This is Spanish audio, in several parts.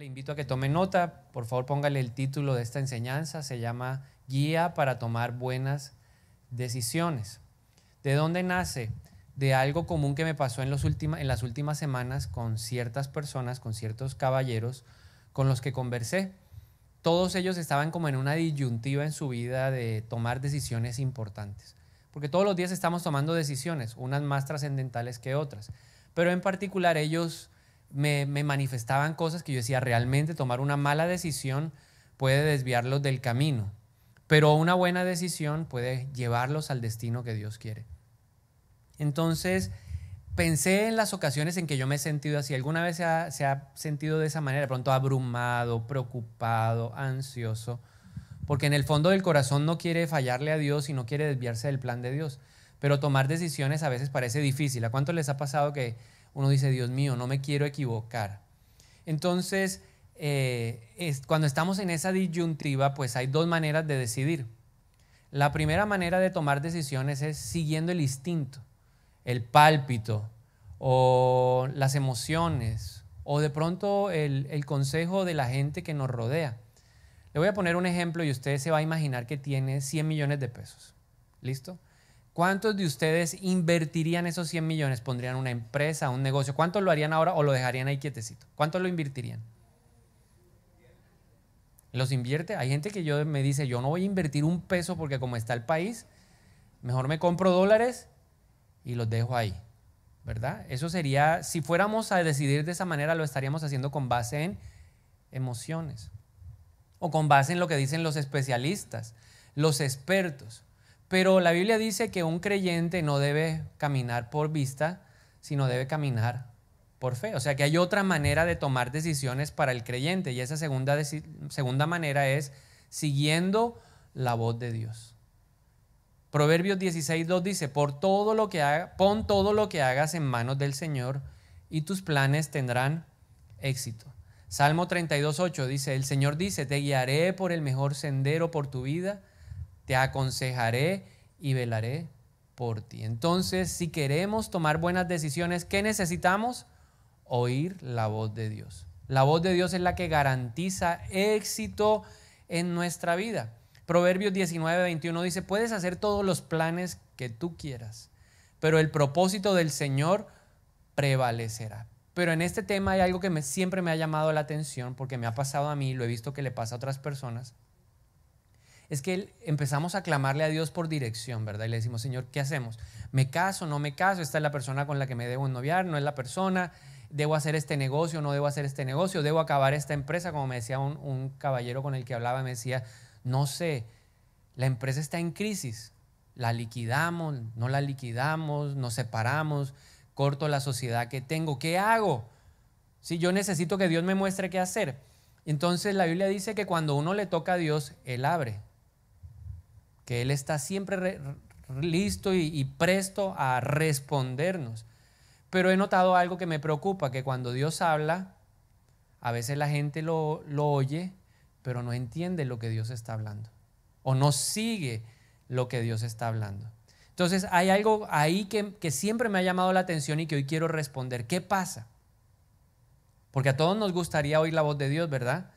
invito a que tome nota. Por favor, póngale el título de esta enseñanza. Se llama Guía para tomar buenas decisiones. ¿De dónde nace? De algo común que me pasó en las últimas semanas con ciertas personas, con ciertos caballeros con los que conversé. Todos ellos estaban como en una disyuntiva en su vida de tomar decisiones importantes. Porque todos los días estamos tomando decisiones, unas más trascendentales que otras. Pero en particular ellos me manifestaban cosas que yo decía, realmente tomar una mala decisión puede desviarlos del camino, pero una buena decisión puede llevarlos al destino que Dios quiere. Entonces pensé en las ocasiones en que yo me he sentido así. ¿Alguna vez se ha sentido de esa manera? De pronto abrumado, preocupado, ansioso, porque en el fondo del corazón no quiere fallarle a Dios y no quiere desviarse del plan de Dios. Pero tomar decisiones a veces parece difícil. ¿A cuánto les ha pasado que uno dice, Dios mío, no me quiero equivocar? Entonces, cuando estamos en esa disyuntiva, pues hay dos maneras de decidir. La primera manera de tomar decisiones es siguiendo el instinto, el pálpito o las emociones o de pronto el consejo de la gente que nos rodea. Le voy a poner un ejemplo y usted se va a imaginar que tiene 100 millones de pesos. ¿Listo? ¿Cuántos de ustedes invertirían esos 100 millones? ¿Pondrían una empresa, un negocio? ¿Cuántos lo harían ahora o lo dejarían ahí quietecito? ¿Cuántos lo invertirían? ¿Los invierte? Hay gente que me dice, yo no voy a invertir un peso porque como está el país, mejor me compro dólares y los dejo ahí, ¿verdad? Eso sería, si fuéramos a decidir de esa manera, lo estaríamos haciendo con base en emociones o con base en lo que dicen los especialistas, los expertos. Pero la Biblia dice que un creyente no debe caminar por vista, sino debe caminar por fe. O sea que hay otra manera de tomar decisiones para el creyente y esa segunda manera es siguiendo la voz de Dios. Proverbios 16:2 dice, pon todo lo que hagas en manos del Señor y tus planes tendrán éxito. Salmo 32:8 dice, el Señor dice, te guiaré por el mejor sendero por tu vida, te aconsejaré y velaré por ti. Entonces, si queremos tomar buenas decisiones, ¿qué necesitamos? Oír la voz de Dios. La voz de Dios es la que garantiza éxito en nuestra vida. Proverbios 19:21 dice, puedes hacer todos los planes que tú quieras, pero el propósito del Señor prevalecerá. Pero en este tema hay algo que siempre me ha llamado la atención porque me ha pasado a mí, lo he visto que le pasa a otras personas. Es que empezamos a clamarle a Dios por dirección, ¿verdad? Y le decimos, Señor, ¿qué hacemos? ¿Me caso? ¿No me caso? ¿Esta es la persona con la que me debo ennoviar? ¿No es la persona? ¿Debo hacer este negocio? ¿No debo hacer este negocio? ¿Debo acabar esta empresa? Como me decía un caballero con el que hablaba, me decía, no sé, la empresa está en crisis. ¿La liquidamos? ¿No la liquidamos? ¿Nos separamos? ¿Corto la sociedad que tengo? ¿Qué hago? Si yo necesito que Dios me muestre qué hacer. Entonces la Biblia dice que cuando uno le toca a Dios, Él abre. Que Él está siempre listo y presto a respondernos. Pero he notado algo que me preocupa, que cuando Dios habla, a veces la gente lo oye, pero no entiende lo que Dios está hablando. O no sigue lo que Dios está hablando. Entonces hay algo ahí que siempre me ha llamado la atención y que hoy quiero responder. ¿Qué pasa? Porque a todos nos gustaría oír la voz de Dios, ¿verdad?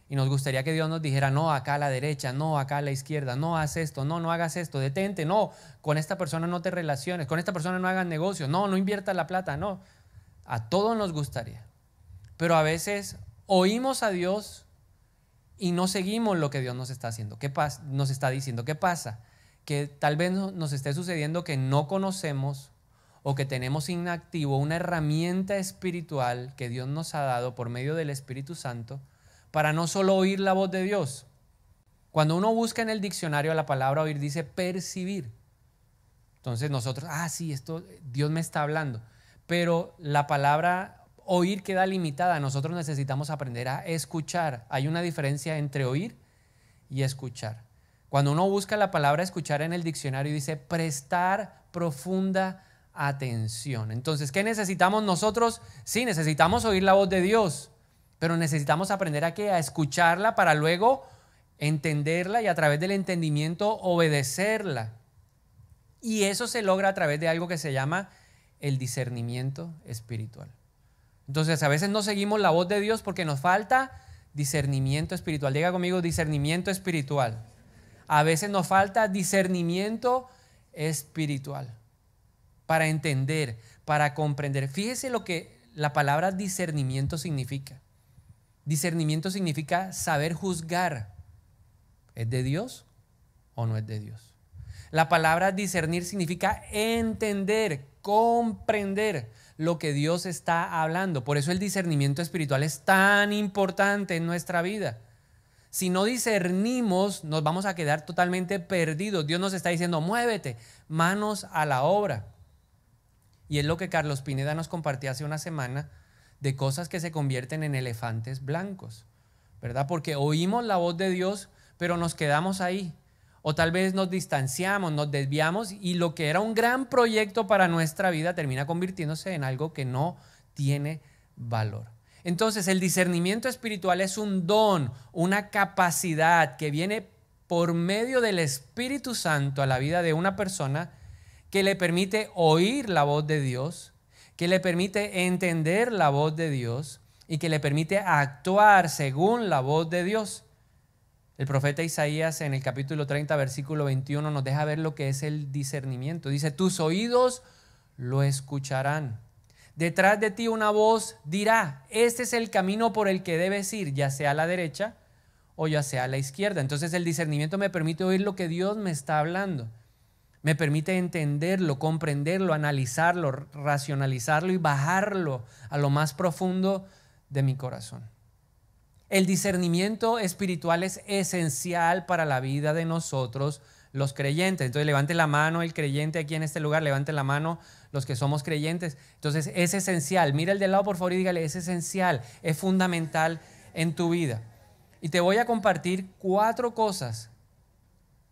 Y nos gustaría que Dios nos dijera, no, acá a la derecha, no, acá a la izquierda, no, haz esto, no hagas esto, detente, no, con esta persona no te relaciones, con esta persona no hagas negocios, no inviertas la plata, no. A todos nos gustaría. Pero a veces oímos a Dios y no seguimos lo que Dios nos está haciendo. ¿Qué pasa? Nos está diciendo, ¿qué pasa? Que tal vez nos esté sucediendo que no conocemos o que tenemos inactivo una herramienta espiritual que Dios nos ha dado por medio del Espíritu Santo para no solo oír la voz de Dios. Cuando uno busca en el diccionario la palabra oír dice percibir. Entonces nosotros, sí, esto Dios me está hablando. Pero la palabra oír queda limitada. Nosotros necesitamos aprender a escuchar. Hay una diferencia entre oír y escuchar. Cuando uno busca la palabra escuchar en el diccionario dice prestar profunda atención. Entonces, ¿qué necesitamos nosotros? Sí, necesitamos oír la voz de Dios. Pero necesitamos aprender a escucharla para luego entenderla y a través del entendimiento obedecerla. Y eso se logra a través de algo que se llama el discernimiento espiritual. Entonces a veces no seguimos la voz de Dios porque nos falta discernimiento espiritual. Diga conmigo, discernimiento espiritual. A veces nos falta discernimiento espiritual para entender, para comprender. Fíjese lo que la palabra discernimiento significa. Discernimiento significa saber juzgar. ¿Es de Dios o no es de Dios? La palabra discernir significa entender, comprender lo que Dios está hablando. Por eso el discernimiento espiritual es tan importante en nuestra vida. Si no discernimos, nos vamos a quedar totalmente perdidos. Dios nos está diciendo, muévete, manos a la obra. Y es lo que Carlos Pineda nos compartía hace una semana, de cosas que se convierten en elefantes blancos, ¿verdad? Porque oímos la voz de Dios, pero nos quedamos ahí. O tal vez nos distanciamos, nos desviamos y lo que era un gran proyecto para nuestra vida termina convirtiéndose en algo que no tiene valor. Entonces, el discernimiento espiritual es un don, una capacidad que viene por medio del Espíritu Santo a la vida de una persona que le permite oír la voz de Dios, que le permite entender la voz de Dios y que le permite actuar según la voz de Dios. El profeta Isaías en el capítulo 30, versículo 21 nos deja ver lo que es el discernimiento. Dice, tus oídos lo escucharán. Detrás de ti una voz dirá, este es el camino por el que debes ir, ya sea a la derecha o ya sea a la izquierda. Entonces el discernimiento me permite oír lo que Dios me está hablando. Me permite entenderlo, comprenderlo, analizarlo, racionalizarlo y bajarlo a lo más profundo de mi corazón. El discernimiento espiritual es esencial para la vida de nosotros los creyentes. Entonces levante la mano el creyente aquí en este lugar, levante la mano los que somos creyentes. Entonces es esencial. Mira el de al lado por favor y dígale, es esencial, es fundamental en tu vida. Y te voy a compartir 4 cosas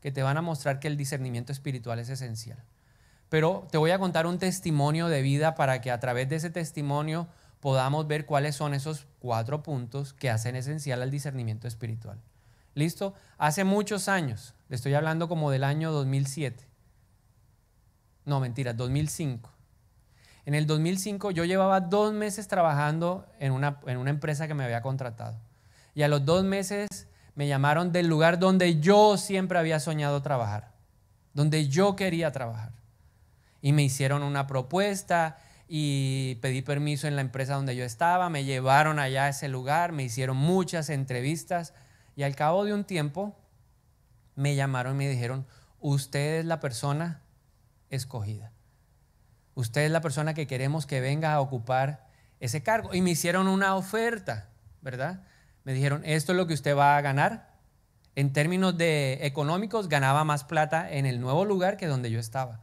que te van a mostrar que el discernimiento espiritual es esencial. Pero te voy a contar un testimonio de vida para que a través de ese testimonio podamos ver cuáles son esos 4 puntos que hacen esencial al discernimiento espiritual. ¿Listo? Hace muchos años, le estoy hablando como del año 2007. No, mentira, 2005. En el 2005 yo llevaba 2 meses trabajando en una empresa que me había contratado. Y a los 2 meses me llamaron del lugar donde yo siempre había soñado trabajar, donde yo quería trabajar. Y me hicieron una propuesta y pedí permiso en la empresa donde yo estaba, me llevaron allá a ese lugar, me hicieron muchas entrevistas y al cabo de un tiempo me llamaron y me dijeron, usted es la persona escogida. Usted es la persona que queremos que venga a ocupar ese cargo. Y me hicieron una oferta, ¿verdad? Me dijeron, esto es lo que usted va a ganar. En términos económicos, ganaba más plata en el nuevo lugar que donde yo estaba.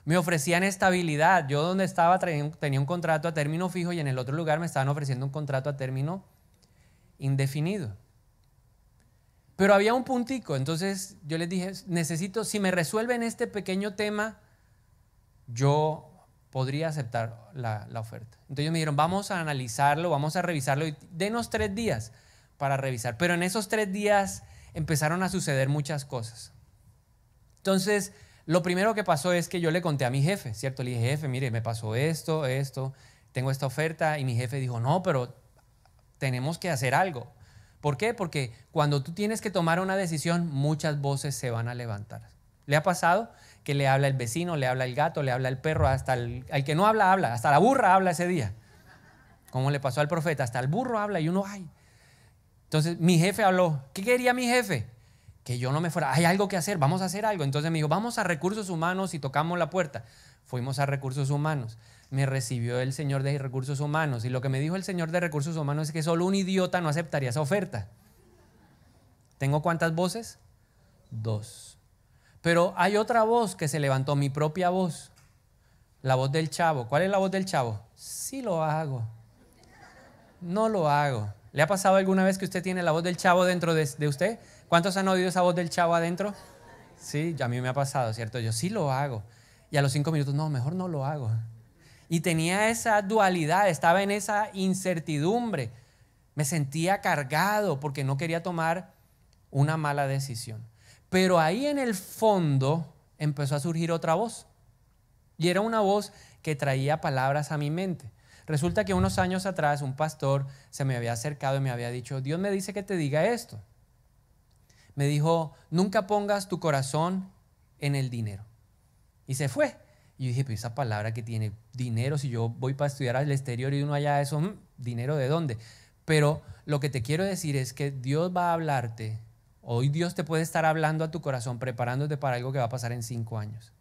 Me ofrecían estabilidad. Yo donde estaba tenía un contrato a término fijo y en el otro lugar me estaban ofreciendo un contrato a término indefinido. Pero había un puntico. Entonces yo les dije, necesito, si me resuelven este pequeño tema, yo podría aceptar la oferta. Entonces ellos me dijeron, vamos a analizarlo, vamos a revisarlo y denos 3 días para revisar. Pero en esos 3 días empezaron a suceder muchas cosas. Entonces, lo primero que pasó es que yo le conté a mi jefe, ¿cierto? Le dije, jefe, mire, me pasó esto, tengo esta oferta. Y mi jefe dijo, no, pero tenemos que hacer algo. ¿Por qué? Porque cuando tú tienes que tomar una decisión, muchas voces se van a levantar. ¿Le ha pasado que le habla el vecino, le habla el gato, le habla el perro, hasta al que no habla, habla, hasta la burra habla ese día? Como le pasó al profeta, hasta el burro habla y uno, ay. Entonces mi jefe habló. ¿Qué quería mi jefe? Que yo no me fuera. Hay algo que hacer, vamos a hacer algo. Entonces me dijo, vamos a recursos humanos y tocamos la puerta. Fuimos a recursos humanos. Me recibió el señor de recursos humanos y lo que me dijo el señor de recursos humanos es que solo un idiota no aceptaría esa oferta. ¿Tengo cuántas voces? 2. Pero hay otra voz que se levantó, mi propia voz. La voz del chavo. ¿Cuál es la voz del chavo? Sí lo hago. No lo hago. ¿Le ha pasado alguna vez que usted tiene la voz del chavo dentro de usted? ¿Cuántos han oído esa voz del chavo adentro? Sí, a mí me ha pasado, ¿cierto? Yo sí lo hago. Y a los 5 minutos, no, mejor no lo hago. Y tenía esa dualidad, estaba en esa incertidumbre. Me sentía cargado porque no quería tomar una mala decisión. Pero ahí en el fondo empezó a surgir otra voz. Y era una voz que traía palabras a mi mente. Resulta que unos años atrás un pastor se me había acercado y me había dicho, Dios me dice que te diga esto. Me dijo, nunca pongas tu corazón en el dinero. Y se fue. Y yo dije, pero esa palabra que tiene dinero, si yo voy para estudiar al exterior y uno allá, eso, ¿dinero de dónde? Pero lo que te quiero decir es que Dios va a hablarte. Hoy Dios te puede estar hablando a tu corazón, preparándote para algo que va a pasar en 5 años,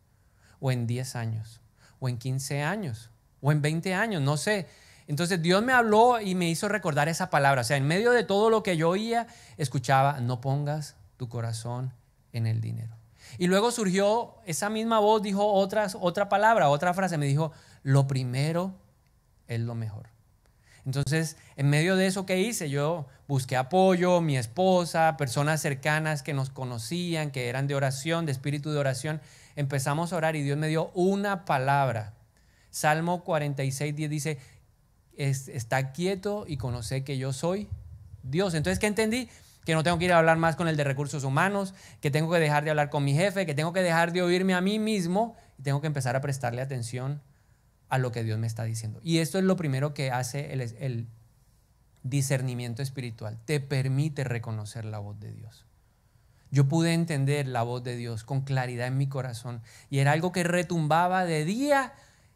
o en 10 años, o en 15 años, o en 20 años, no sé. Entonces Dios me habló y me hizo recordar esa palabra. O sea, en medio de todo lo que yo oía, escuchaba, no pongas tu corazón en el dinero. Y luego surgió esa misma voz, dijo otra palabra, otra frase, me dijo, lo primero es lo mejor. Entonces, en medio de eso que hice, yo busqué apoyo, mi esposa, personas cercanas que nos conocían, que eran de oración, de espíritu de oración. Empezamos a orar y Dios me dio una palabra. Salmo 46:10 dice, está quieto y conoce que yo soy Dios. Entonces, ¿qué entendí? Que no tengo que ir a hablar más con el de recursos humanos, que tengo que dejar de hablar con mi jefe, que tengo que dejar de oírme a mí mismo y tengo que empezar a prestarle atención a lo que Dios me está diciendo. Y esto es lo primero que hace el discernimiento espiritual. Te permite reconocer la voz de Dios. Yo pude entender la voz de Dios con claridad en mi corazón y era algo que retumbaba de día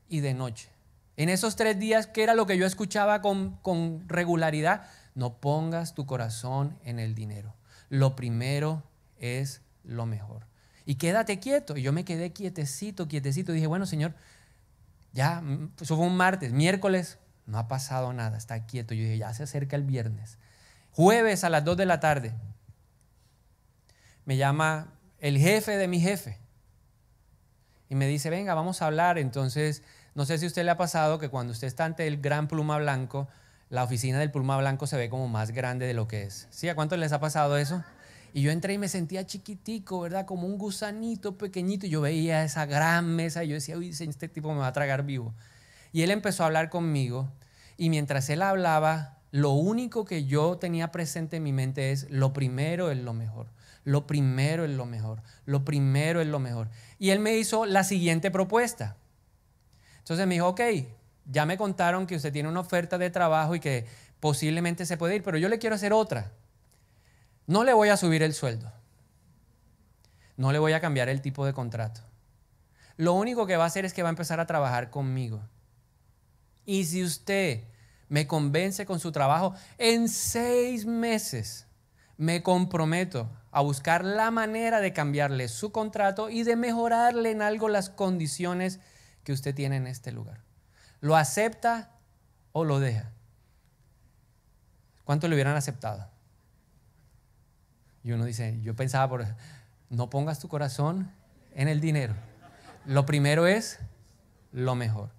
y de noche. En esos 3 días, ¿qué era lo que yo escuchaba con regularidad? No pongas tu corazón en el dinero. Lo primero es lo mejor. Y quédate quieto. Y yo me quedé quietecito. Dije, bueno, Señor, ya, eso fue un martes. Miércoles, no ha pasado nada, está quieto. Yo dije, ya se acerca el viernes. Jueves a las 2 de la tarde, me llama el jefe de mi jefe. Y me dice, venga, vamos a hablar. Entonces, no sé si a usted le ha pasado que cuando usted está ante el gran Pluma Blanco, la oficina del Pluma Blanco se ve como más grande de lo que es. ¿Sí? ¿A cuántos les ha pasado eso? Y yo entré y me sentía chiquitico, ¿verdad? Como un gusanito pequeñito. Y yo veía esa gran mesa y yo decía, uy, este tipo me va a tragar vivo. Y él empezó a hablar conmigo. Y mientras él hablaba, lo único que yo tenía presente en mi mente es, lo primero es lo mejor. Lo primero es lo mejor. Lo primero es lo mejor. Y él me hizo la siguiente propuesta. Entonces me dijo, ok, ya me contaron que usted tiene una oferta de trabajo y que posiblemente se puede ir, pero yo le quiero hacer otra. No le voy a subir el sueldo. No le voy a cambiar el tipo de contrato. Lo único que va a hacer es que va a empezar a trabajar conmigo. Y si usted me convence con su trabajo, en 6 meses me comprometo a buscar la manera de cambiarle su contrato y de mejorarle en algo las condiciones que usted tiene en este lugar. ¿Lo acepta o lo deja? ¿Cuánto le hubieran aceptado? Y uno dice, yo pensaba, no pongas tu corazón en el dinero. Lo primero es lo mejor.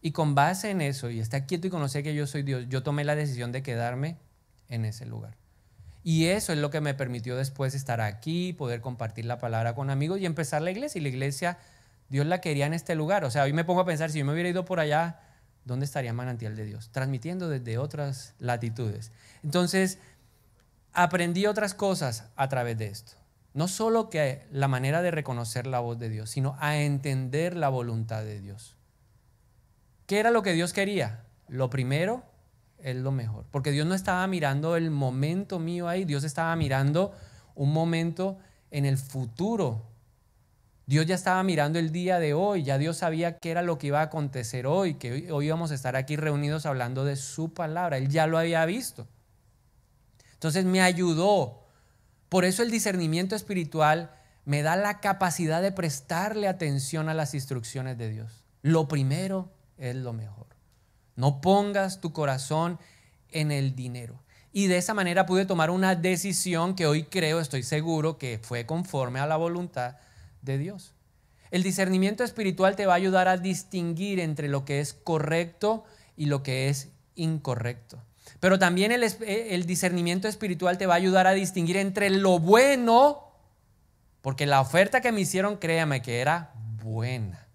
Y con base en eso, y estar quieto y conocer que yo soy Dios, yo tomé la decisión de quedarme en ese lugar. Y eso es lo que me permitió después estar aquí, poder compartir la palabra con amigos y empezar la iglesia. Y la iglesia, Dios la quería en este lugar. O sea, hoy me pongo a pensar, si yo me hubiera ido por allá, ¿dónde estaría Manantial de Dios? Transmitiendo desde otras latitudes. Entonces, aprendí otras cosas a través de esto. No solo que la manera de reconocer la voz de Dios, sino a entender la voluntad de Dios. ¿Qué era lo que Dios quería? Lo primero es lo mejor. Porque Dios no estaba mirando el momento mío ahí, Dios estaba mirando un momento en el futuro. Dios ya estaba mirando el día de hoy, ya Dios sabía qué era lo que iba a acontecer hoy, que hoy íbamos a estar aquí reunidos hablando de su palabra. Él ya lo había visto. Entonces me ayudó. Por eso el discernimiento espiritual me da la capacidad de prestarle atención a las instrucciones de Dios. Lo primero es lo mejor. No pongas tu corazón en el dinero. Y de esa manera pude tomar una decisión que hoy creo, estoy seguro que fue conforme a la voluntad de Dios. El discernimiento espiritual te va a ayudar a distinguir entre lo que es correcto y lo que es incorrecto. Pero también el discernimiento espiritual te va a ayudar a distinguir entre lo bueno, porque la oferta que me hicieron, créame que era buena,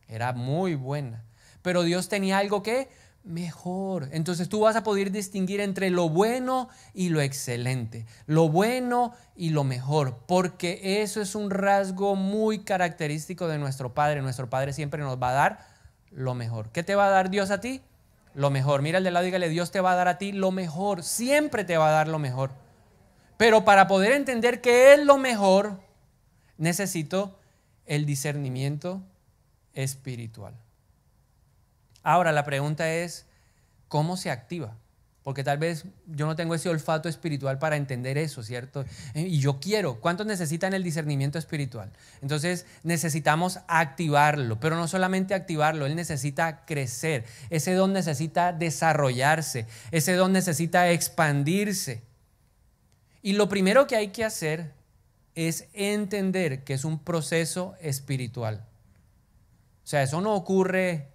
era muy buena. Pero Dios tenía algo que mejor. Entonces tú vas a poder distinguir entre lo bueno y lo excelente, lo bueno y lo mejor, porque eso es un rasgo muy característico de nuestro Padre. Nuestro Padre siempre nos va a dar lo mejor. ¿Qué te va a dar Dios a ti? lo mejor. Mira al de lado y dígale, Dios te va a dar a ti lo mejor, siempre te va a dar lo mejor. Pero para poder entender qué es lo mejor, necesito el discernimiento espiritual. Ahora la pregunta es, ¿cómo se activa? Porque tal vez yo no tengo ese olfato espiritual para entender eso, ¿cierto? Y yo quiero. ¿Cuántos necesitan el discernimiento espiritual? Entonces necesitamos activarlo, pero no solamente activarlo, él necesita crecer. Ese don necesita desarrollarse, ese don necesita expandirse. Y lo primero que hay que hacer es entender que es un proceso espiritual. O sea, eso no ocurre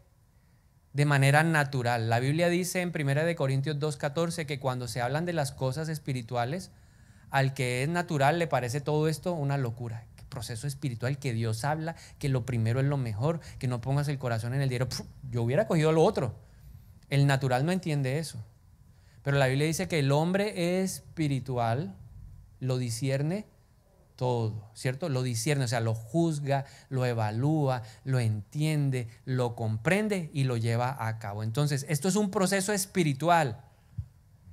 de manera natural. La Biblia dice en 1 Corintios 2:14 que cuando se hablan de las cosas espirituales, al que es natural le parece todo esto una locura. ¿Qué proceso espiritual? Que Dios habla, que lo primero es lo mejor, que no pongas el corazón en el diario. Yo hubiera cogido lo otro. El natural no entiende eso. Pero la Biblia dice que el hombre espiritual lo discierne todo, ¿cierto? Lo discierne, o sea, lo juzga, lo evalúa, lo entiende, lo comprende y lo lleva a cabo. Entonces, esto es un proceso espiritual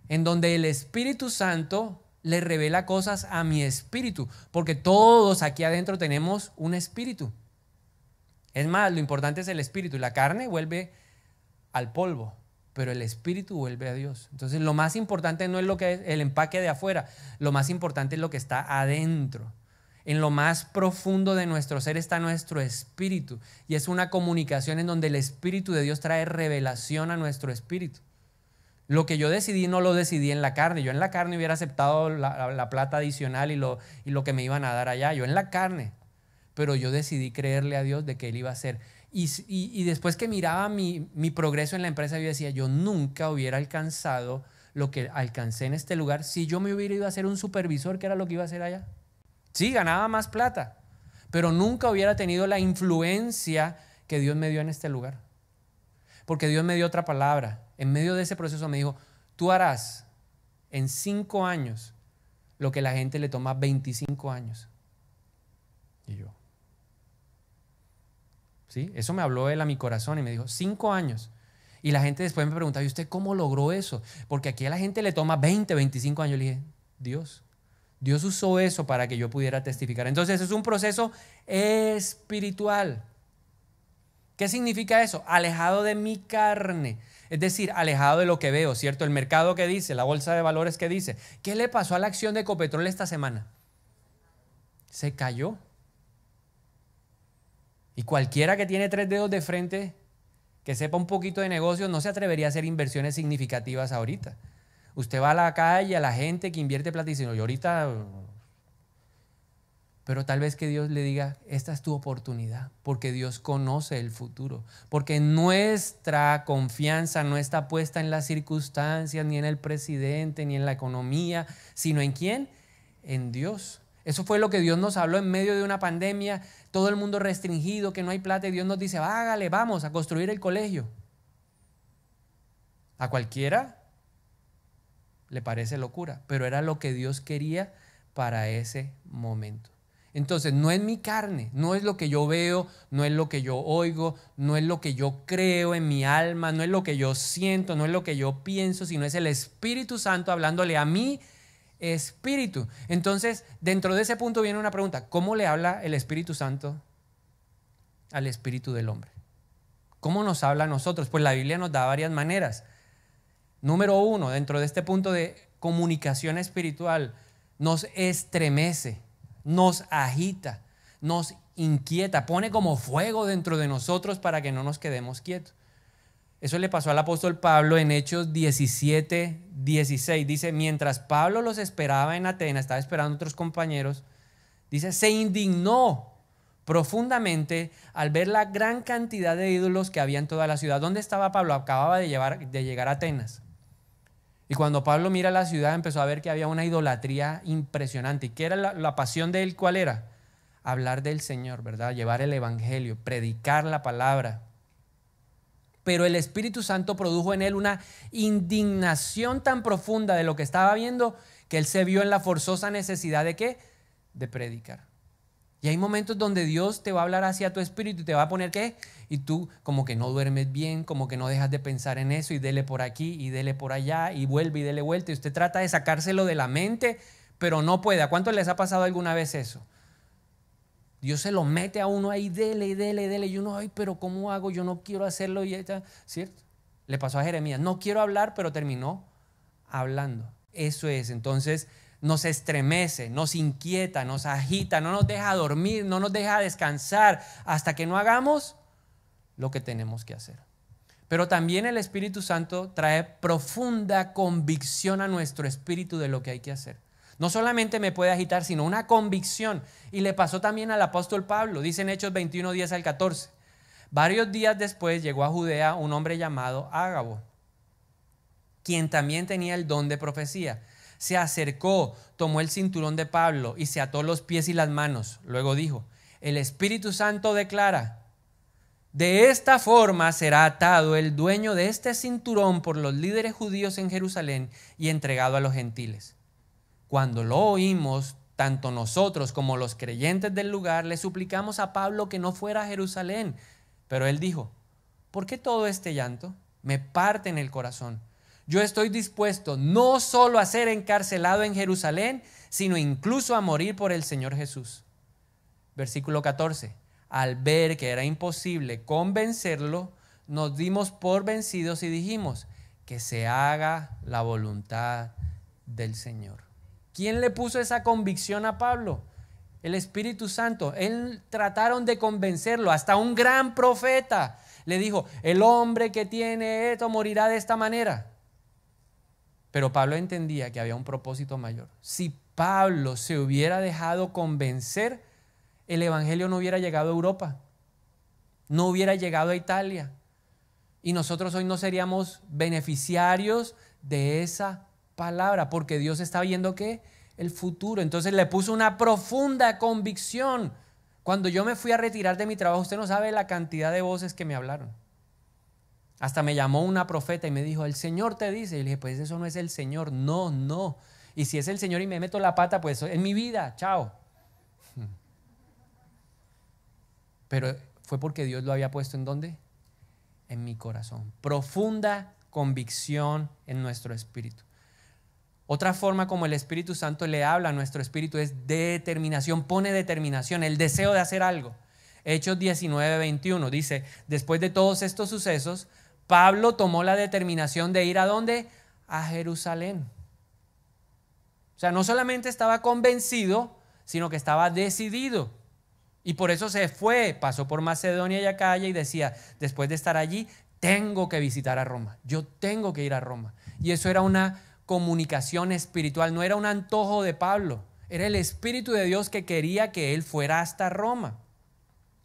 en donde el Espíritu Santo le revela cosas a mi espíritu, porque todos aquí adentro tenemos un espíritu. Es más, lo importante es el espíritu. La carne vuelve al polvo, pero el espíritu vuelve a Dios. Entonces, lo más importante no es lo que es el empaque de afuera, lo más importante es lo que está adentro. En lo más profundo de nuestro ser está nuestro espíritu, y es una comunicación en donde el Espíritu de Dios trae revelación a nuestro espíritu. Lo que yo decidí no lo decidí en la carne. Yo en la carne hubiera aceptado la plata adicional y lo que me iban a dar allá. Yo en la carne. Pero yo decidí creerle a Dios de que Él iba a hacer. Y después que miraba mi progreso en la empresa, yo decía, yo nunca hubiera alcanzado lo que alcancé en este lugar si yo me hubiera ido a ser un supervisor, que era lo que iba a hacer allá. Sí, ganaba más plata, pero nunca hubiera tenido la influencia que Dios me dio en este lugar. Porque Dios me dio otra palabra. En medio de ese proceso me dijo, tú harás en 5 años lo que la gente le toma 25 años. Y yo, ¿sí? Eso me habló él a mi corazón y me dijo, 5 años. Y la gente después me preguntaba, ¿y usted cómo logró eso? Porque aquí a la gente le toma 20, 25 años. Yo le dije, Dios. Dios usó eso para que yo pudiera testificar. Entonces es un proceso espiritual. ¿Qué significa eso? Alejado de mi carne. Es decir, alejado de lo que veo, ¿cierto? El mercado que dice, la bolsa de valores que dice. ¿Qué le pasó a la acción de Ecopetrol esta semana? Se cayó. Y cualquiera que tiene 3 dedos de frente, que sepa un poquito de negocios, no se atrevería a hacer inversiones significativas ahorita. Usted va a la calle, a la gente que invierte plata y dice, no, yo ahorita... Pero tal vez que Dios le diga, esta es tu oportunidad, porque Dios conoce el futuro, porque nuestra confianza no está puesta en las circunstancias, ni en el presidente, ni en la economía, sino ¿en quién? En Dios. Eso fue lo que Dios nos habló en medio de una pandemia, todo el mundo restringido, que no hay plata, y Dios nos dice, hágale, vamos a construir el colegio. A cualquiera le parece locura, pero era lo que Dios quería para ese momento. Entonces, no es mi carne, no es lo que yo veo, no es lo que yo oigo, no es lo que yo creo en mi alma, no es lo que yo siento, no es lo que yo pienso, sino es el Espíritu Santo hablándole a mi espíritu. Entonces, dentro de ese punto viene una pregunta, ¿cómo le habla el Espíritu Santo al espíritu del hombre? ¿Cómo nos habla a nosotros? Pues la Biblia nos da varias maneras. Número 1, dentro de este punto de comunicación espiritual, nos estremece, nos agita, nos inquieta, pone como fuego dentro de nosotros para que no nos quedemos quietos. Eso le pasó al apóstol Pablo en Hechos 17:16. Dice, mientras Pablo los esperaba en Atenas, estaba esperando a otros compañeros, dice, se indignó profundamente al ver la gran cantidad de ídolos que había en toda la ciudad. ¿Dónde estaba Pablo? Acababa de llegar a Atenas. Y cuando Pablo mira la ciudad empezó a ver que había una idolatría impresionante. ¿Y qué era la pasión de él? ¿Cuál era? Hablar del Señor, ¿verdad? Llevar el evangelio, predicar la palabra. Pero el Espíritu Santo produjo en él una indignación tan profunda de lo que estaba viendo que él se vio en la forzosa necesidad ¿de qué? De predicar. Y hay momentos donde Dios te va a hablar hacia tu espíritu y te va a poner ¿qué? Y tú como que no duermes bien, como que no dejas de pensar en eso y dele por aquí y dele por allá y vuelve y dele vuelta. Y usted trata de sacárselo de la mente, pero no puede. ¿A cuántos les ha pasado alguna vez eso? Dios se lo mete a uno ahí, dele, dele, dele. Y uno, ay, pero ¿cómo hago? Yo no quiero hacerlo. ¿Cierto? Le pasó a Jeremías. No quiero hablar, pero terminó hablando. Eso es. Entonces nos estremece, nos inquieta, nos agita, no nos deja dormir, no nos deja descansar hasta que no hagamos lo que tenemos que hacer. Pero también el Espíritu Santo trae profunda convicción a nuestro espíritu de lo que hay que hacer. No solamente me puede agitar, sino una convicción. Y le pasó también al apóstol Pablo. Dice en Hechos 21, 10 al 14. Varios días después llegó a Judea un hombre llamado Ágabo, quien también tenía el don de profecía. Se acercó, tomó el cinturón de Pablo y se ató los pies y las manos. Luego dijo, el Espíritu Santo declara, de esta forma será atado el dueño de este cinturón por los líderes judíos en Jerusalén y entregado a los gentiles. Cuando lo oímos, tanto nosotros como los creyentes del lugar le suplicamos a Pablo que no fuera a Jerusalén. Pero él dijo, ¿por qué todo este llanto? Me parte en el corazón. Yo estoy dispuesto no solo a ser encarcelado en Jerusalén, sino incluso a morir por el Señor Jesús. Versículo 14. Al ver que era imposible convencerlo, nos dimos por vencidos y dijimos que se haga la voluntad del Señor. ¿Quién le puso esa convicción a Pablo? El Espíritu Santo. Él trataron de convencerlo, hasta un gran profeta le dijo, el hombre que tiene esto morirá de esta manera. Pero Pablo entendía que había un propósito mayor. Si Pablo se hubiera dejado convencer, el evangelio no hubiera llegado a Europa, no hubiera llegado a Italia. Y nosotros hoy no seríamos beneficiarios de esa palabra, porque Dios está viendo ¿qué? El futuro. Entonces le puso una profunda convicción. Cuando yo me fui a retirar de mi trabajo, usted no sabe la cantidad de voces que me hablaron. Hasta me llamó una profeta y me dijo, el Señor te dice. Y le dije, pues eso no es el Señor, no, no. Y si es el Señor y me meto la pata, pues es mi vida, chao. Pero fue porque Dios lo había puesto ¿en dónde? En mi corazón. Profunda convicción en nuestro espíritu. Otra forma como el Espíritu Santo le habla a nuestro espíritu es determinación, pone determinación, el deseo de hacer algo. Hechos 19, 21 dice, después de todos estos sucesos, Pablo tomó la determinación de ir ¿a dónde? A Jerusalén. O sea, no solamente estaba convencido, sino que estaba decidido. Y por eso se fue, pasó por Macedonia y Acaya y decía, después de estar allí, tengo que visitar a Roma. Yo tengo que ir a Roma. Y eso era una comunicación espiritual, no era un antojo de Pablo. Era el Espíritu de Dios que quería que él fuera hasta Roma.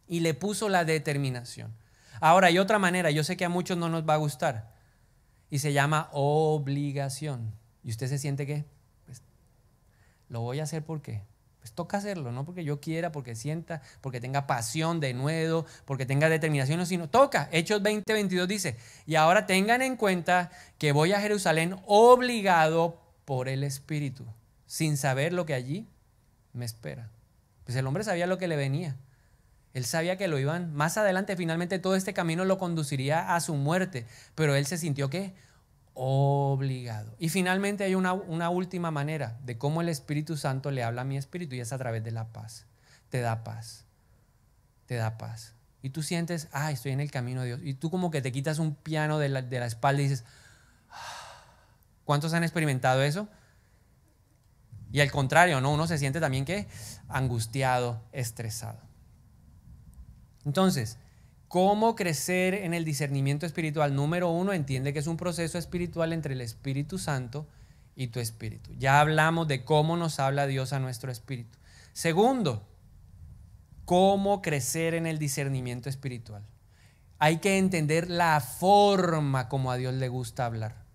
Y le puso la determinación. Ahora hay otra manera, yo sé que a muchos no nos va a gustar. Y se llama obligación. ¿Y usted se siente qué? Pues, lo voy a hacer porque pues toca hacerlo, no porque yo quiera, porque sienta, porque tenga pasión de nuevo, porque tenga determinación, sino toca. Hechos 20, 22 dice, y ahora tengan en cuenta que voy a Jerusalén obligado por el Espíritu, sin saber lo que allí me espera. Pues el hombre sabía lo que le venía. Él sabía que lo iban, más adelante finalmente todo este camino lo conduciría a su muerte, pero él se sintió ¿qué? Obligado. Y finalmente hay una última manera de cómo el Espíritu Santo le habla a mi espíritu y es a través de la paz. Te da paz, te da paz. Y tú sientes, estoy en el camino de Dios. Y tú como que te quitas un piano de la espalda y dices, ¿cuántos han experimentado eso? Y al contrario, ¿no? Uno se siente también ¿qué? Angustiado, estresado. Entonces, ¿cómo crecer en el discernimiento espiritual? Número 1, entiende que es un proceso espiritual entre el Espíritu Santo y tu espíritu. Ya hablamos de cómo nos habla Dios a nuestro espíritu. Segundo, ¿cómo crecer en el discernimiento espiritual? Hay que entender la forma como a Dios le gusta hablar.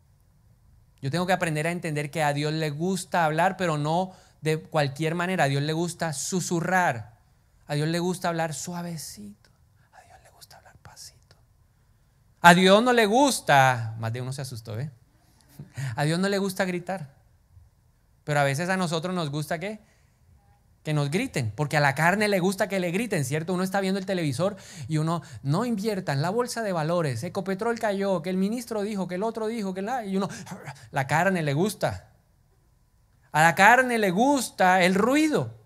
Yo tengo que aprender a entender que a Dios le gusta hablar, pero no de cualquier manera. A Dios le gusta susurrar. A Dios le gusta hablar suavecito. A Dios le gusta hablar pasito. A Dios no le gusta, más de uno se asustó, ¿eh? A Dios no le gusta gritar. Pero a veces a nosotros nos gusta ¿qué? que nos griten, porque a la carne le gusta que le griten, ¿cierto? Uno está viendo el televisor y uno, no invierta en la bolsa de valores, Ecopetrol cayó, que el ministro dijo, que el otro dijo, y uno, la carne le gusta. A la carne le gusta el ruido,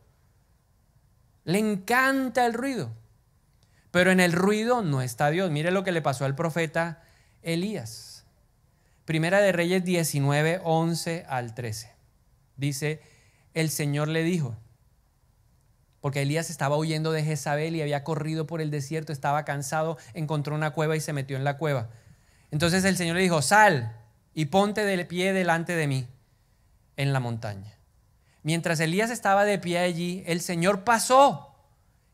le encanta el ruido, pero en el ruido no está Dios. Mire lo que le pasó al profeta Elías. Primera de Reyes 19, 11 al 13. Dice, el Señor le dijo, porque Elías estaba huyendo de Jezabel y había corrido por el desierto, estaba cansado, encontró una cueva y se metió en la cueva. Entonces el Señor le dijo, sal y ponte de pie delante de mí en la montaña. Mientras Elías estaba de pie allí, el Señor pasó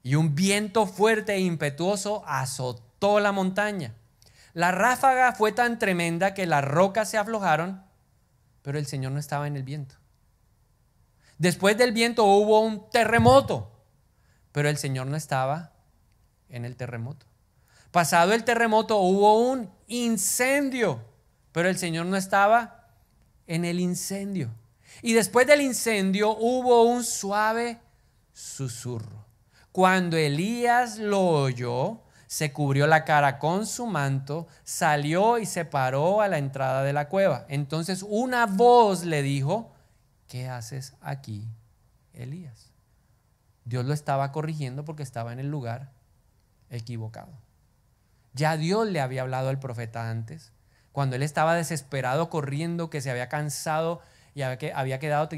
y un viento fuerte e impetuoso azotó la montaña. La ráfaga fue tan tremenda que las rocas se aflojaron, pero el Señor no estaba en el viento. Después del viento hubo un terremoto, pero el Señor no estaba en el terremoto. Pasado el terremoto hubo un incendio, pero el Señor no estaba en el incendio. Y después del incendio hubo un suave susurro. Cuando Elías lo oyó, se cubrió la cara con su manto, salió y se paró a la entrada de la cueva. Entonces una voz le dijo, ¿qué haces aquí, Elías? Dios lo estaba corrigiendo porque estaba en el lugar equivocado. Ya Dios le había hablado al profeta antes, cuando él estaba desesperado corriendo, que se había cansado y había quedado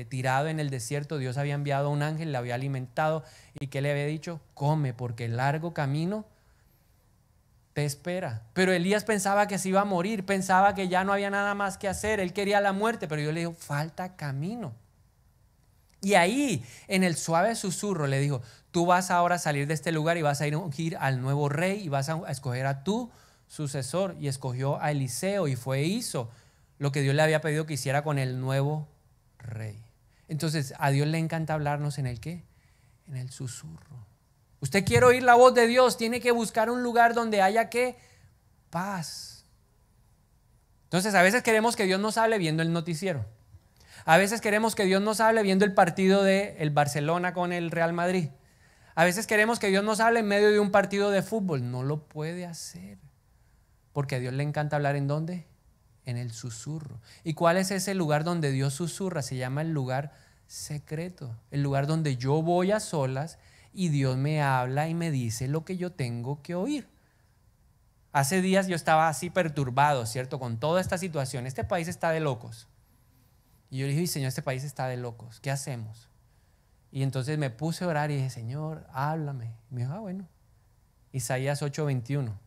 tirado en el desierto. Dios había enviado a un ángel, le había alimentado y ¿qué le había dicho? Come, porque el largo camino te espera. Pero Elías pensaba que se iba a morir, pensaba que ya no había nada más que hacer, él quería la muerte, pero Dios le dijo, falta camino. Y ahí, en el suave susurro, le dijo, tú vas ahora a salir de este lugar y vas a ir a ungir al nuevo rey y vas a escoger a tu sucesor. Y escogió a Eliseo y fue e hizo lo que Dios le había pedido que hiciera con el nuevo rey. Entonces, a Dios le encanta hablarnos ¿en el qué? En el susurro. Usted quiere oír la voz de Dios, tiene que buscar un lugar donde haya ¿qué? Paz. Entonces, a veces queremos que Dios nos hable viendo el noticiero. A veces queremos que Dios nos hable viendo el partido del Barcelona con el Real Madrid. A veces queremos que Dios nos hable en medio de un partido de fútbol. No lo puede hacer. Porque a Dios le encanta hablar ¿en dónde? En el susurro. ¿Y cuál es ese lugar donde Dios susurra? Se llama el lugar secreto. El lugar donde yo voy a solas y Dios me habla y me dice lo que yo tengo que oír. Hace días yo estaba así perturbado, ¿cierto? Con toda esta situación. Este país está de locos. Y yo le dije, Señor, este país está de locos. ¿Qué hacemos? Y entonces me puse a orar y dije, Señor, háblame. Y me dijo, bueno. Isaías 8:21.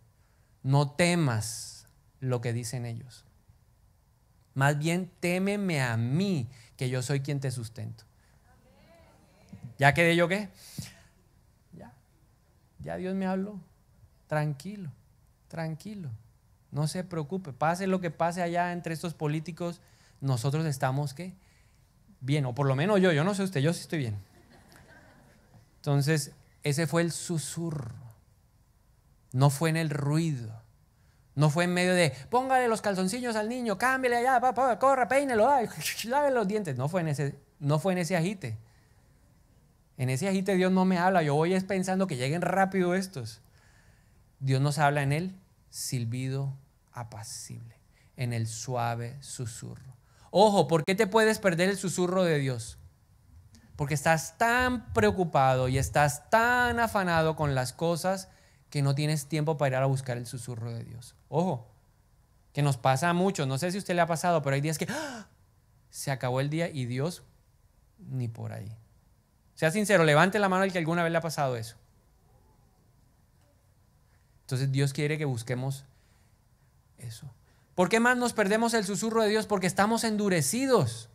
No temas lo que dicen ellos. Más bien témeme a mí, que yo soy quien te sustento. ¿Ya quedé yo qué? Ya Dios me habló. Tranquilo, tranquilo. No se preocupe. Pase lo que pase allá entre estos políticos. Nosotros estamos ¿qué? Bien, o por lo menos yo no sé usted, yo sí estoy bien. Entonces, ese fue el susurro. No fue en el ruido. No fue en medio de, póngale los calzoncillos al niño, cámbiale allá, papá, corra, peínelo, lave los dientes. No fue en ese agite. En ese agite Dios no me habla. Yo voy pensando que lleguen rápido estos. Dios nos habla en el silbido apacible, en el suave susurro. Ojo, ¿por qué te puedes perder el susurro de Dios? Porque estás tan preocupado y estás tan afanado con las cosas que no tienes tiempo para ir a buscar el susurro de Dios. Ojo, que nos pasa mucho. No sé si a usted le ha pasado, pero hay días que se acabó el día y Dios ni por ahí. Sea sincero, levante la mano al que alguna vez le ha pasado eso. Entonces Dios quiere que busquemos eso. ¿Por qué más nos perdemos el susurro de Dios? Porque estamos endurecidos.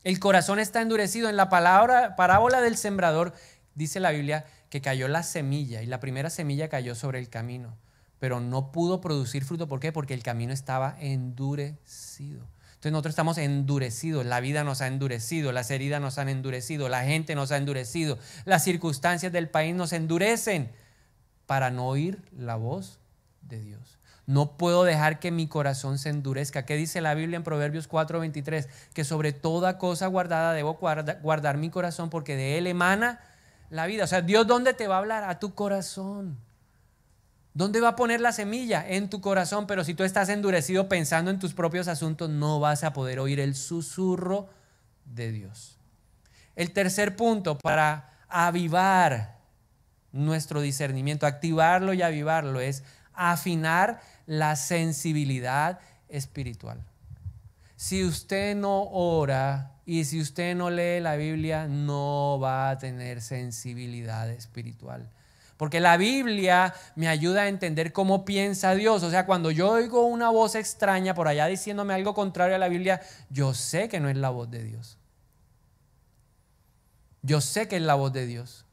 El corazón está endurecido. En la parábola del sembrador dice la Biblia que cayó la semilla y la primera semilla cayó sobre el camino, pero no pudo producir fruto. ¿Por qué? Porque el camino estaba endurecido. Entonces nosotros estamos endurecidos, la vida nos ha endurecido, las heridas nos han endurecido, la gente nos ha endurecido, las circunstancias del país nos endurecen para no oír la voz de Dios. No puedo dejar que mi corazón se endurezca. ¿Qué dice la Biblia en Proverbios 4:23? Que sobre toda cosa guardada debo guardar mi corazón, porque de él emana la vida. O sea, Dios, ¿dónde te va a hablar? A tu corazón. ¿Dónde va a poner la semilla? En tu corazón. Pero si tú estás endurecido pensando en tus propios asuntos, no vas a poder oír el susurro de Dios. El tercer punto para avivar nuestro discernimiento, activarlo y avivarlo, es afinar la sensibilidad espiritual. Si usted no ora y si usted no lee la Biblia, no va a tener sensibilidad espiritual. Porque la Biblia me ayuda a entender cómo piensa Dios. O sea, cuando yo oigo una voz extraña por allá diciéndome algo contrario a la Biblia, yo sé que no es la voz de Dios. Yo sé que es la voz de Dios.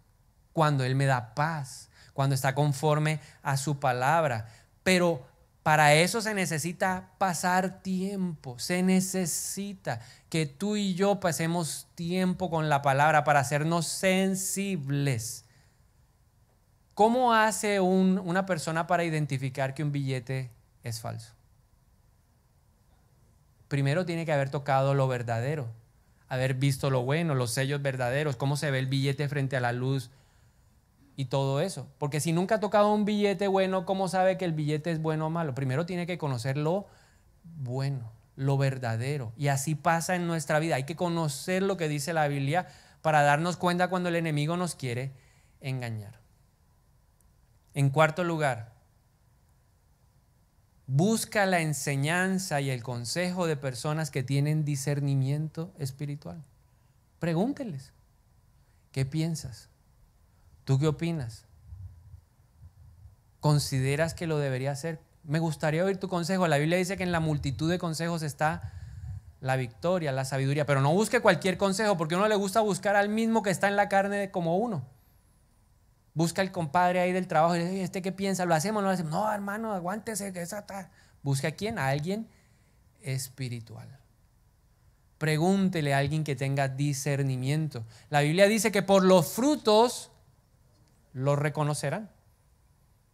Cuando Él me da paz, cuando está conforme a su palabra. Pero para eso se necesita pasar tiempo, se necesita que tú y yo pasemos tiempo con la palabra para hacernos sensibles. ¿Cómo hace una persona para identificar que un billete es falso? Primero tiene que haber tocado lo verdadero, haber visto lo bueno, los sellos verdaderos, cómo se ve el billete frente a la luz y todo eso. Porque si nunca ha tocado un billete bueno, ¿cómo sabe que el billete es bueno o malo? Primero tiene que conocer lo bueno, lo verdadero. Y así pasa en nuestra vida. Hay que conocer lo que dice la Biblia para darnos cuenta cuando el enemigo nos quiere engañar. En cuarto lugar, busca la enseñanza y el consejo de personas que tienen discernimiento espiritual. Pregúnteles, ¿qué piensas? ¿Tú qué opinas? ¿Consideras que lo debería hacer? Me gustaría oír tu consejo. La Biblia dice que en la multitud de consejos está la victoria, la sabiduría. Pero no busque cualquier consejo, porque a uno le gusta buscar al mismo que está en la carne como uno. Busca al compadre ahí del trabajo y le dice, ¿este qué piensa? ¿Lo hacemos o no lo hacemos? No, hermano, aguántese. Que busca a quién, a alguien espiritual. Pregúntele a alguien que tenga discernimiento. La Biblia dice que por los frutos los reconocerán.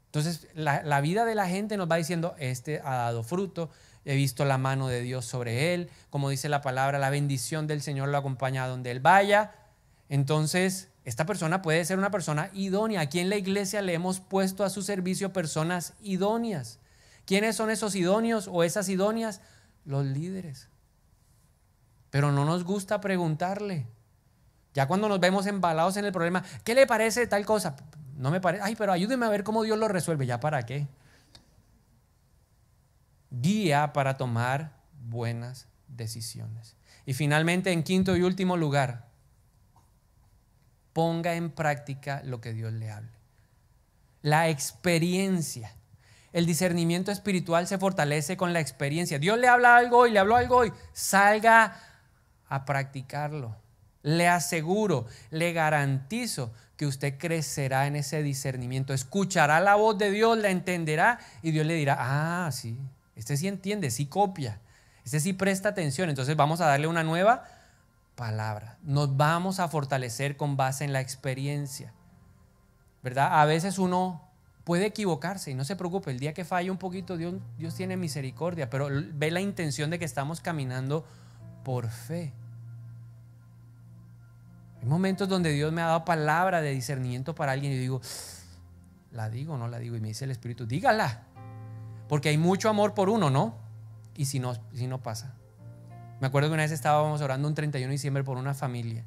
Entonces la vida de la gente nos va diciendo, este ha dado fruto, he visto la mano de Dios sobre él, como dice la palabra, la bendición del Señor lo acompaña a donde él vaya. Entonces esta persona puede ser una persona idónea. Aquí en la iglesia le hemos puesto a su servicio personas idóneas. ¿Quiénes son esos idóneos o esas idóneas? Los líderes. Pero no nos gusta preguntarle. Ya cuando nos vemos embalados en el problema, ¿qué le parece de tal cosa? No me parece. Ay, pero ayúdeme a ver cómo Dios lo resuelve. ¿Ya para qué? Guía para tomar buenas decisiones. Y finalmente, en quinto y último lugar, ponga en práctica lo que Dios le hable. La experiencia. El discernimiento espiritual se fortalece con la experiencia. Dios le habla algo hoy, le habló algo hoy. Salga a practicarlo. Le aseguro, le garantizo que usted crecerá en ese discernimiento. Escuchará la voz de Dios, la entenderá y Dios le dirá, ah, sí, este sí entiende, sí copia, este sí presta atención. Entonces vamos a darle una nueva palabra. Nos vamos a fortalecer con base en la experiencia, ¿verdad? A veces uno puede equivocarse y no se preocupe, el día que falle un poquito Dios tiene misericordia, pero ve la intención de que estamos caminando por fe. Hay momentos donde Dios me ha dado palabra de discernimiento para alguien y digo, ¿la digo o no la digo? Y me dice el Espíritu, dígala, porque hay mucho amor por uno, ¿no? Y si no pasa. Me acuerdo que una vez estábamos orando un 31 de diciembre por una familia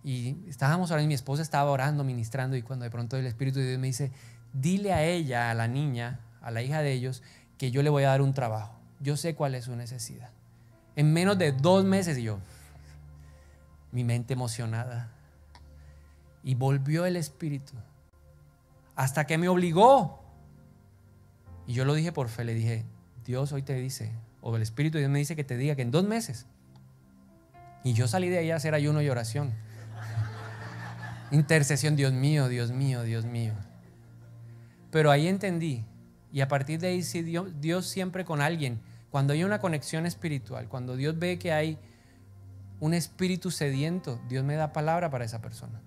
y estábamos orando y mi esposa estaba orando, ministrando, y cuando de pronto el Espíritu de Dios me dice, dile a ella, a la niña, a la hija de ellos, que yo le voy a dar un trabajo. Yo sé cuál es su necesidad. En menos de 2 meses, y yo, mi mente emocionada, y volvió el Espíritu hasta que me obligó, y yo lo dije por fe, le dije, Dios hoy te dice, o el Espíritu de Dios me dice que te diga que en 2 meses. Y yo salí de ahí a hacer ayuno y oración, intercesión. Dios mío, Dios mío, Dios mío. Pero ahí entendí, y a partir de ahí sí, Dios siempre con alguien, cuando hay una conexión espiritual, cuando Dios ve que hay un espíritu sediento, Dios me da palabra para esa persona.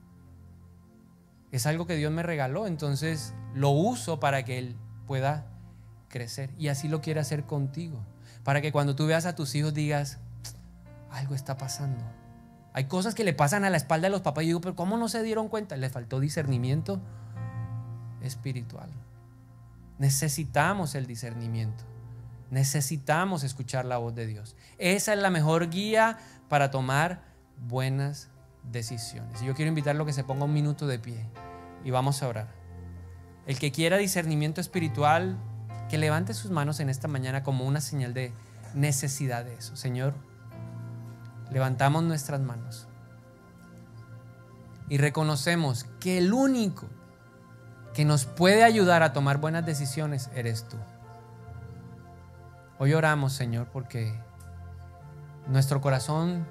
Es algo que Dios me regaló, entonces lo uso para que Él pueda crecer. Y así lo quiere hacer contigo. Para que cuando tú veas a tus hijos digas, algo está pasando. Hay cosas que le pasan a la espalda de los papás. Y digo, pero ¿cómo no se dieron cuenta? Le faltó discernimiento espiritual. Necesitamos el discernimiento. Necesitamos escuchar la voz de Dios. Esa es la mejor guía para tomar buenas decisiones. Y yo quiero invitarlo a que se ponga un minuto de pie y vamos a orar. El que quiera discernimiento espiritual, que levante sus manos en esta mañana como una señal de necesidad de eso. Señor, levantamos nuestras manos y reconocemos que el único que nos puede ayudar a tomar buenas decisiones eres tú. Hoy oramos, Señor, porque nuestro corazón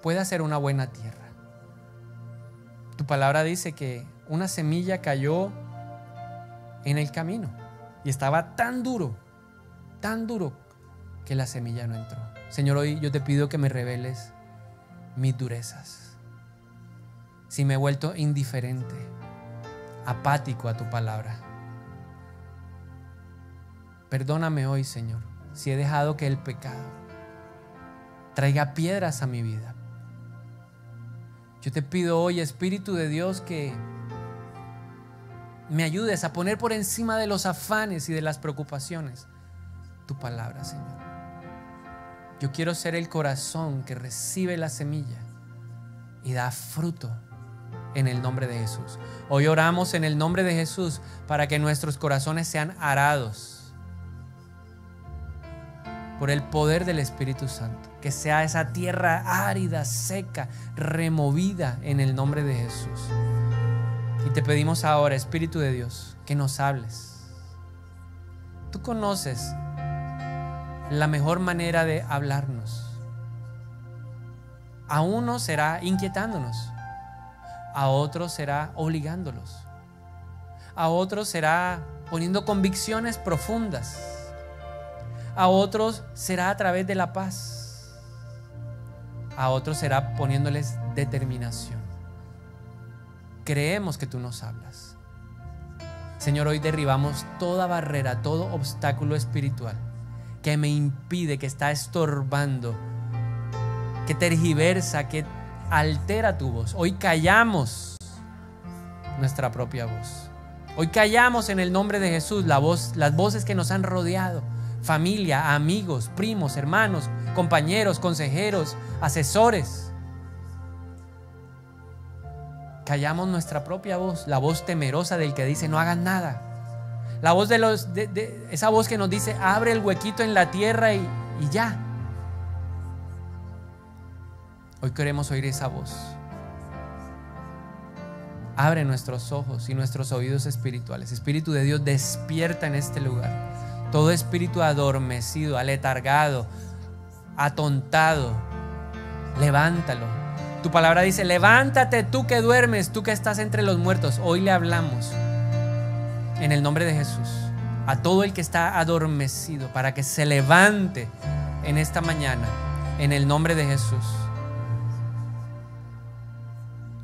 pueda ser una buena tierra. Tu palabra dice que una semilla cayó en el camino y estaba tan duro que la semilla no entró. Señor, hoy yo te pido que me reveles mis durezas. Si me he vuelto indiferente, apático a tu palabra. Perdóname hoy, Señor, si he dejado que el pecado traiga piedras a mi vida. Yo te pido hoy, Espíritu de Dios, que me ayudes a poner por encima de los afanes y de las preocupaciones tu palabra, Señor. Yo quiero ser el corazón que recibe la semilla y da fruto en el nombre de Jesús. Hoy oramos en el nombre de Jesús para que nuestros corazones sean arados por el poder del Espíritu Santo. Que sea esa tierra árida, seca, removida en el nombre de Jesús. Y te pedimos ahora, Espíritu de Dios, que nos hables. Tú conoces la mejor manera de hablarnos. A unos será inquietándonos, a otros será obligándolos, a otros será poniendo convicciones profundas, a otros será a través de la paz, a otros será poniéndoles determinación. Creemos que tú nos hablas. Señor, hoy derribamos toda barrera, todo obstáculo espiritual que me impide, que está estorbando, que tergiversa, que altera tu voz. Hoy callamos nuestra propia voz. Hoy callamos en el nombre de Jesús las voces que nos han rodeado. Familia, amigos, primos, hermanos, compañeros, consejeros, asesores. Callamos nuestra propia voz, la voz temerosa del que dice no hagan nada. La voz esa voz que nos dice abre el huequito en la tierra y ya. Hoy queremos oír esa voz. Abre nuestros ojos y nuestros oídos espirituales. Espíritu de Dios, despierta en este lugar todo espíritu adormecido, aletargado, atontado. Levántalo. Tu palabra dice, levántate tú que duermes, tú que estás entre los muertos. Hoy le hablamos en el nombre de Jesús a todo el que está adormecido para que se levante en esta mañana en el nombre de Jesús.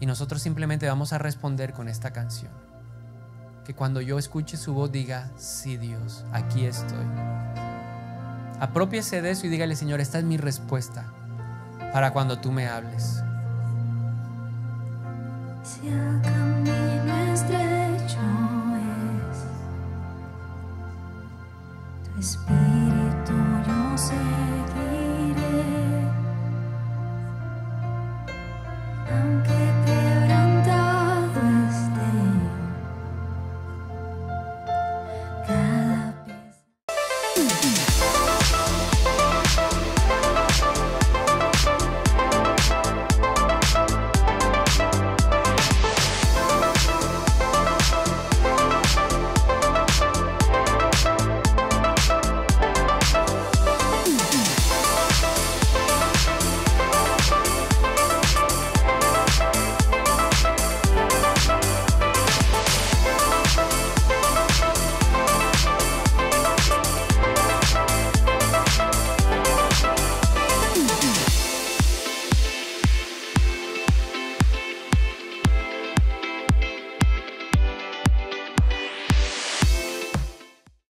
Y nosotros simplemente vamos a responder con esta canción. Que cuando yo escuche su voz diga, sí Dios, aquí estoy. Apropiese de eso y dígale, Señor, esta es mi respuesta para cuando tú me hables. Si el camino estrecho es, tu espíritu